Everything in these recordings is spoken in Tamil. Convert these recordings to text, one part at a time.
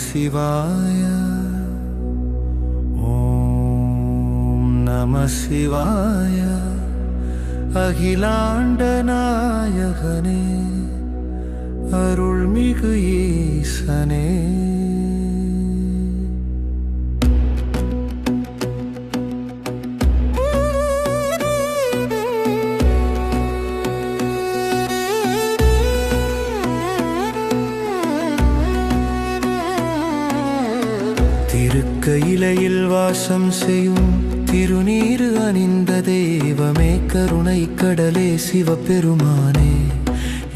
சிவாய. ஓம் நம சிவாய. அகிலாண்ட நாயகனே, அருள்மிகு ஈசனே. திருக்கையிலையில் வாசம் செய்யும் திருநீறு அணிந்த தெய்வமே, கருணை கடலே சிவபெருமானே,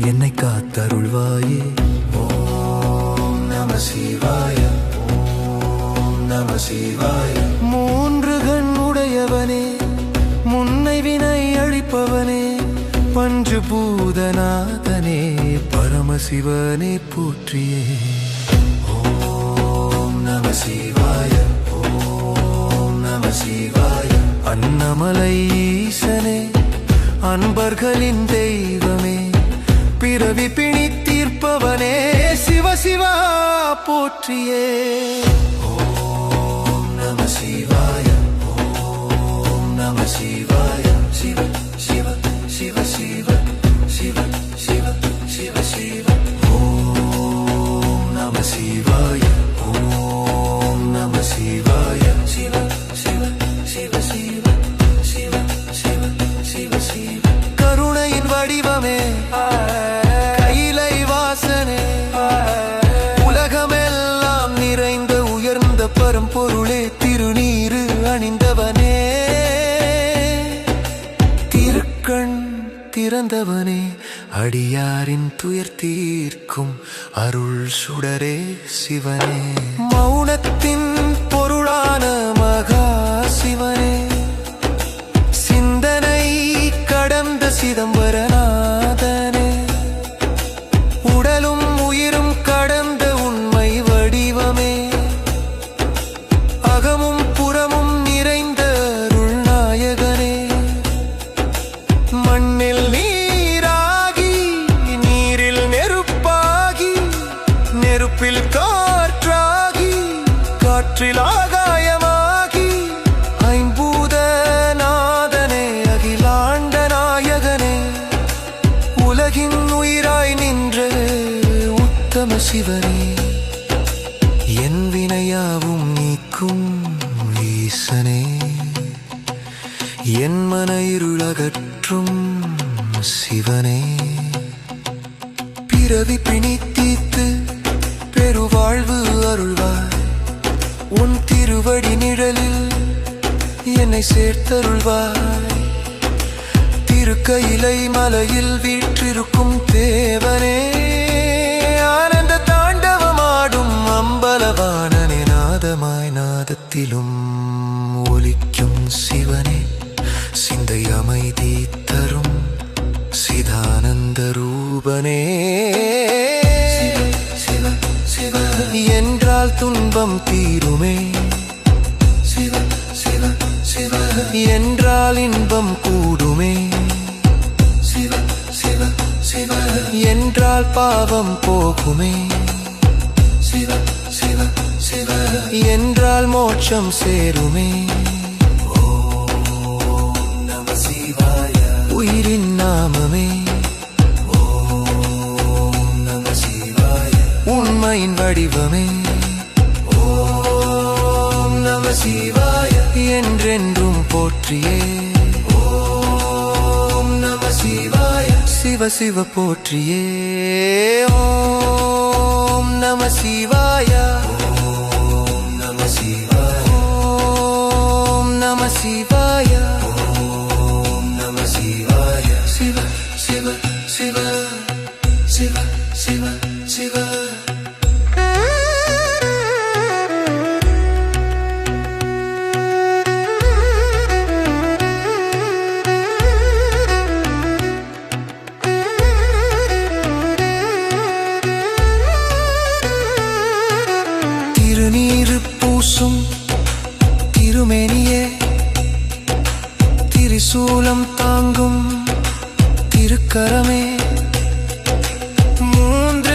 என்னை காத்தருள்வாயே. ஓம் நம சிவாய. ஓம் நம சிவாய. மூன்று கண் உடையவனே, முன்னை வினை அழிப்பவனே, பஞ்சபூதநாதனே, பரமசிவனே போற்றியே. ஓம் நம சிவாய. ஓம் நம சிவாய. அன்னமலை ஈசனே, அன்பர்களின் தெய்வமே, பிறவி பிணி தீர்ப்பவனே, சிவசிவா போற்றியே. ஓம் நம சிவாய. ஓம் நம சிவாய. சிவ சிவ சிவ சிவ சிவ சிவ சிவ சிவ. ஓம் நம சிவாய. ஓம் நம சிவாய. சிவ சிவ சிவ சிவ சிவ சிவ சிவ சிவ. கருணையின் வடிவமே, கையிலை வாசனே, உலகமெல்லாம் நிறைந்த உயர்ந்த பரம்பொருளே, திருநீறு அணிந்தவனே, திருக்கண் திறந்தவனே, அடியாரின் துயர் தீர்க்கும் அருள் சுடரே சிவனே. மௌனத்தின் பொருளான மகா சிவனே, சிந்தனை கடந்த சிதம்பரநாதனே, உடலும் உயிரும் கடந்த உண்மை வடிவமே, அகமும் புறமும் நிறைந்த அருள் நாயகனே, மண்ணில் நீராகி நீரில் நெருப்பாகி, நெருப்பில் காற்றாகி, காற்றில் ஆகாயமாகி, ஐம்பூத நாதனே, அகிலாண்ட நாயகனே, உலகின் உயிராய் நின்ற உத்தம சிவனே, என் வினையாவும் நீக்கும் ஈசனே, என் மன இருளகற்றும் சிவனே, பிறவி பிணி தீர்த்து பெருவாழ்வு அருள்வாய், உன் திருவடி நிழலில் என்னை சேர்த்தருள்வாய். திருக்கையிலை மலையில் வீற்றிருக்கும் தேவனே, ஆனந்த தாண்டவமாடும் அம்பலவாணனே, நாதமாய் நாதத்திலும் ஒலிக்கும் சிவனே, சிந்தை அமைதி தரும் சிதானந்த ரூபனே. சிவ சிவ என்றால் துன்பம் தீருமே, சிவ சிவ சிவ என்றால் இன்பம் கூடுமே, சிவ சிவ சிவ என்றால் பாவம் போகுமே, சிவ சிவ சிவ என்றால் மோட்சம் சேருமே. ஓம் நம சிவாய. உயிரின் நாமமே, ஓம் நம சிவாய. உண்மையின் வடிவமே, ஓம் நம சிவாய. என்றென்றும் போற்றியே. ஓம் நம சிவாய. சிவ சிவ போற்றியே. ஓம் நம சிவாய. ஓம் நம சிவாய. ஓம் நம சிவாய. ஓம் நம சிவாய. சிவ சிவ சிவ சிவ சிவ சிவ. திருநீறு பூசும் திருமேனியே, திரிசூலம் தாங்கும் திருக்கரமே, மூன்று